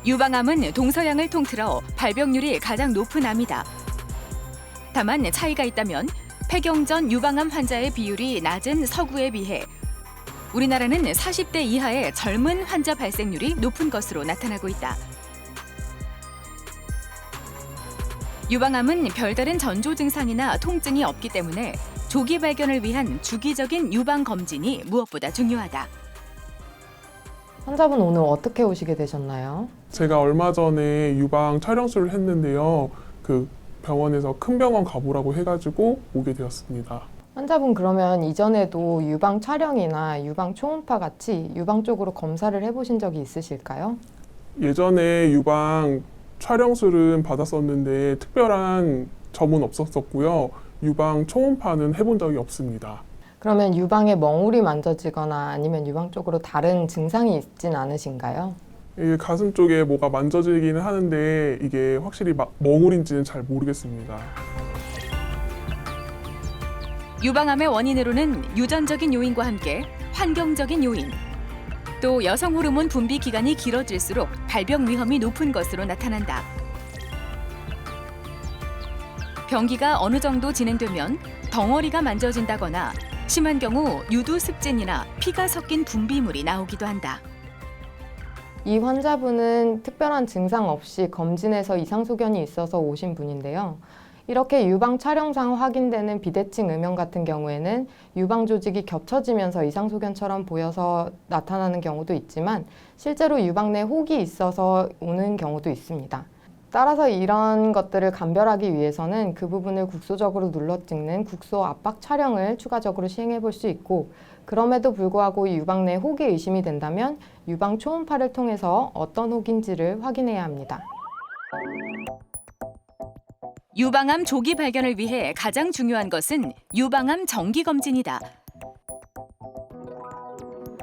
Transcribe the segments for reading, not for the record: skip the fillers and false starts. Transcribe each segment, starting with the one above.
유방암은 동서양을 통틀어 발병률이 가장 높은 암이다. 다만 차이가 있다면 폐경 전 유방암 환자의 비율이 낮은 서구에 비해 우리나라는 40대 이하의 젊은 환자 발생률이 높은 것으로 나타나고 있다. 유방암은 별다른 전조 증상이나 통증이 없기 때문에 조기 발견을 위한 주기적인 유방 검진이 무엇보다 중요하다. 환자분 오늘 어떻게 오시게 되셨나요? 제가 얼마 전에 유방 촬영술을 했는데요. 그 병원에서 큰 병원 가보라고 해가지고 오게 되었습니다. 환자분 그러면 이전에도 유방 촬영이나 유방 초음파 같이 유방 쪽으로 검사를 해보신 적이 있으실까요? 예전에 유방 촬영술은 받았었는데 특별한 점은 없었었고요. 유방 초음파는 해본 적이 없습니다. 그러면 유방에 멍울이 만져지거나 아니면 유방 쪽으로 다른 증상이 있진 않으신가요? 이 가슴 쪽에 뭐가 만져지기는 하는데 이게 확실히 멍울인지는 잘 모르겠습니다. 유방암의 원인으로는 유전적인 요인과 함께 환경적인 요인, 또 여성 호르몬 분비 기간이 길어질수록 발병 위험이 높은 것으로 나타난다. 병기가 어느 정도 진행되면 덩어리가 만져진다거나 심한 경우 유두습진이나 피가 섞인 분비물이 나오기도 한다. 이 환자분은 특별한 증상 없이 검진에서 이상소견이 있어서 오신 분인데요. 이렇게 유방 촬영상 확인되는 비대칭 음영 같은 경우에는 유방 조직이 겹쳐지면서 이상소견처럼 보여서 나타나는 경우도 있지만 실제로 유방 내 혹이 있어서 오는 경우도 있습니다. 따라서 이런 것들을 감별하기 위해서는 그 부분을 국소적으로 눌러 찍는 국소 압박 촬영을 추가적으로 시행해 볼 수 있고, 그럼에도 불구하고 유방 내 혹이 의심이 된다면 유방 초음파를 통해서 어떤 혹인지를 확인해야 합니다. 유방암 조기 발견을 위해 가장 중요한 것은 유방암 정기검진이다.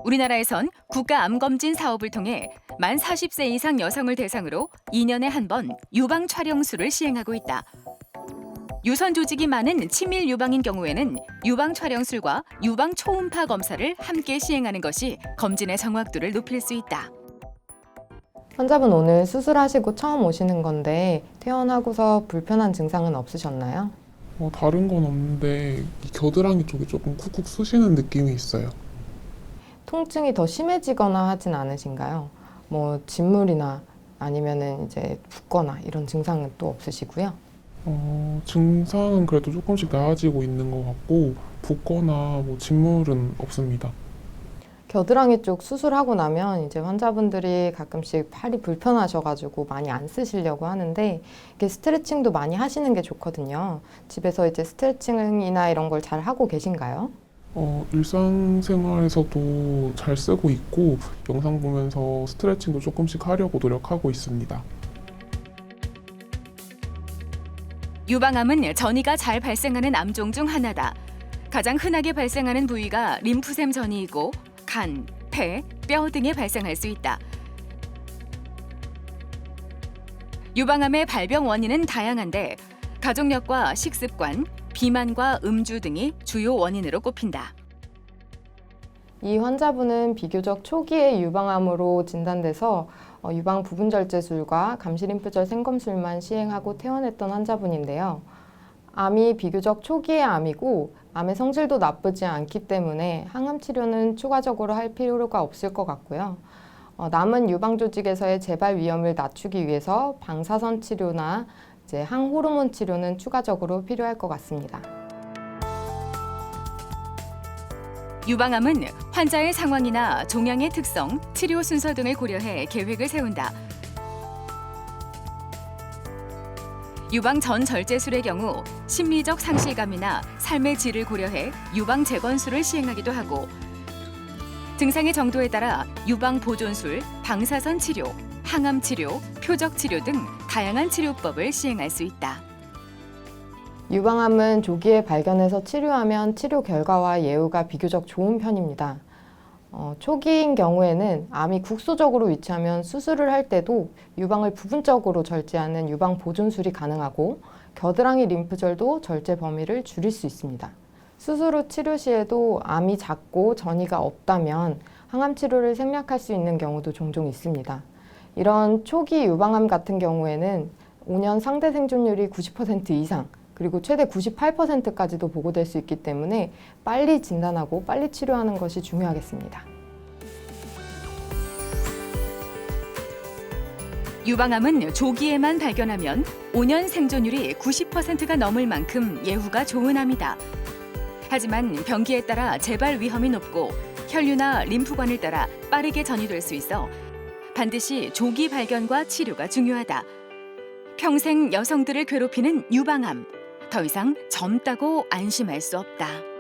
우리나라에선 국가암검진 사업을 통해 만 40세 이상 여성을 대상으로 2년에 한 번 유방 촬영술을 시행하고 있다. 유선 조직이 많은 치밀 유방인 경우에는 유방 촬영술과 유방 초음파 검사를 함께 시행하는 것이 검진의 정확도를 높일 수 있다. 환자분 오늘 수술하시고 처음 오시는 건데 퇴원하고서 불편한 증상은 없으셨나요? 다른 건 없는데 이 겨드랑이 쪽이 조금 쿡쿡 쑤시는 느낌이 있어요. 통증이 더 심해지거나 하진 않으신가요? 뭐 진물이나 아니면은 이제 붓거나 이런 증상은 또 없으시고요. 증상은 그래도 조금씩 나아지고 있는 것 같고 붓거나 뭐 진물은 없습니다. 겨드랑이 쪽 수술하고 나면 이제 환자분들이 가끔씩 팔이 불편하셔가지고 많이 안 쓰시려고 하는데 이게 스트레칭도 많이 하시는 게 좋거든요. 집에서 이제 스트레칭이나 이런 걸 잘 하고 계신가요? 일상생활에서도 잘 쓰고 있고 영상 보면서 스트레칭도 조금씩 하려고 노력하고 있습니다. 유방암은 전이가 잘 발생하는 암종 중 하나다. 가장 흔하게 발생하는 부위가 림프샘 전이이고 간, 폐, 뼈 등에 발생할 수 있다. 유방암의 발병 원인은 다양한데 가족력과 식습관, 비만과 음주 등이 주요 원인으로 꼽힌다. 이 환자분은 비교적 초기에 유방암으로 진단돼서 유방 부분절제술과 감시림프절 생검술만 시행하고 퇴원했던 환자분인데요. 암이 비교적 초기의 암이고 암의 성질도 나쁘지 않기 때문에 항암 치료는 추가적으로 할 필요가 없을 것 같고요. 남은 유방 조직에서의 재발 위험을 낮추기 위해서 방사선 치료나 이제 항호르몬 치료는 추가적으로 필요할 것 같습니다. 유방암은 환자의 상황이나 종양의 특성, 치료 순서 등을 고려해 계획을 세운다. 유방 전 절제술의 경우 심리적 상실감이나 삶의 질을 고려해 유방 재건술을 시행하기도 하고 증상의 정도에 따라 유방 보존술, 방사선 치료, 항암 치료, 표적 치료 등 다양한 치료법을 시행할 수 있다. 유방암은 조기에 발견해서 치료하면 치료 결과와 예후가 비교적 좋은 편입니다. 초기인 경우에는 암이 국소적으로 위치하면 수술을 할 때도 유방을 부분적으로 절제하는 유방 보존술이 가능하고 겨드랑이 림프절도 절제 범위를 줄일 수 있습니다. 수술 후 치료 시에도 암이 작고 전이가 없다면 항암 치료를 생략할 수 있는 경우도 종종 있습니다. 이런 초기 유방암 같은 경우에는 5년 상대 생존율이 90% 이상, 그리고 최대 98%까지도 보고될 수 있기 때문에 빨리 진단하고 빨리 치료하는 것이 중요하겠습니다. 유방암은 조기에만 발견하면 5년 생존율이 90%가 넘을 만큼 예후가 좋은 암이다. 하지만 병기에 따라 재발 위험이 높고 혈류나 림프관을 따라 빠르게 전이될 수 있어 반드시 조기 발견과 치료가 중요하다. 평생 여성들을 괴롭히는 유방암. 더 이상 젊다고 안심할 수 없다.